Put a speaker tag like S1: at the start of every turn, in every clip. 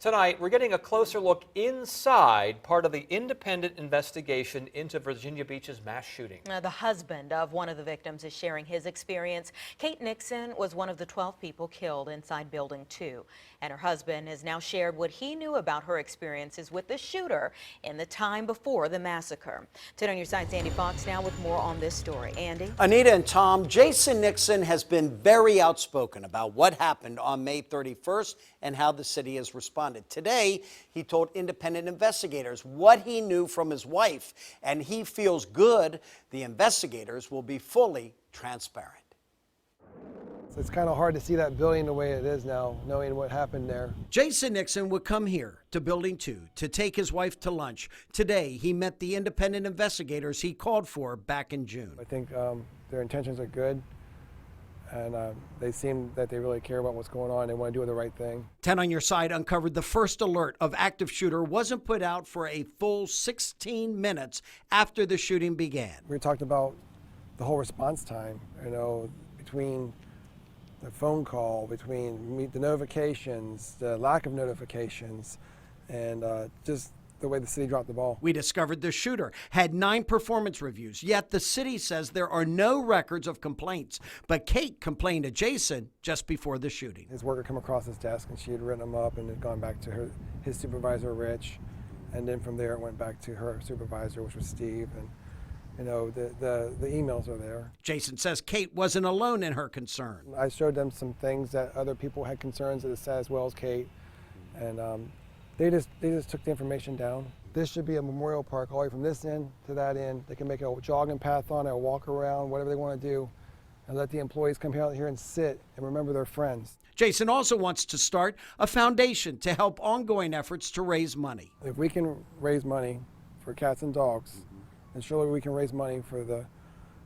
S1: Tonight, we're getting a closer look inside part of the independent investigation into Virginia Beach's mass shooting.
S2: The husband of one of the victims is sharing his experience. Kate Nixon was one of the 12 people killed inside Building 2. And her husband has now shared what he knew about her experiences with the shooter in the time before the massacre. 10 on your side's Andy Fox now with more on this story. Andy?
S3: Anita and Tom, Jason Nixon has been very outspoken about what happened on May 31st and how the city has responded. Today, he told independent investigators what he knew from his wife, and he feels good the investigators will be fully transparent.
S4: It's kind of hard to see that building the way it is now, knowing what happened there.
S3: Jason Nixon would come here to Building 2 to take his wife to lunch. Today, he met the independent investigators he called for back in June.
S4: I think their intentions are good, and they seem that they really care about what's going on. They want to do the right thing.
S3: 10 on your side uncovered the first alert of active shooter wasn't put out for a full 16 minutes after the shooting began.
S4: We talked about the whole response time, between the phone call, between the notifications, the lack of notifications, and just the way the city dropped the ball.
S3: We discovered the shooter had 9 performance reviews, yet the city says there are no records of complaints. But Kate complained to Jason just before the shooting.
S4: His worker come across his desk and she had written him up and had gone back to his supervisor, Rich. And then from there it went back to her supervisor, which was Steve. And the emails are there.
S3: Jason says Kate wasn't alone in her concern.
S4: I showed them some things that other people had concerns as well as Kate. And they just took the information down. This should be a memorial park all the way from this end to that end. They can make a jogging path on it, a walk around, whatever they want to do, and let the employees come out here and sit and remember their friends.
S3: Jason also wants to start a foundation to help ongoing efforts to raise money.
S4: If we can raise money for cats and dogs, then surely we can raise money for the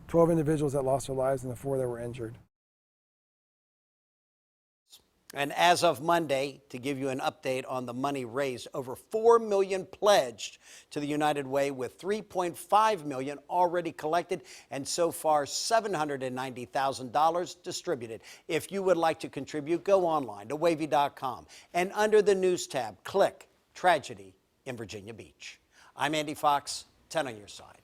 S4: 12 individuals that lost their lives and the 4 that were injured.
S3: And as of Monday, to give you an update on the money raised, over $4 million pledged to the United Way, with $3.5 million already collected, and so far $790,000 distributed. If you would like to contribute, go online to wavy.com and under the News tab, click Tragedy in Virginia Beach. I'm Andy Fox, 10 on your side.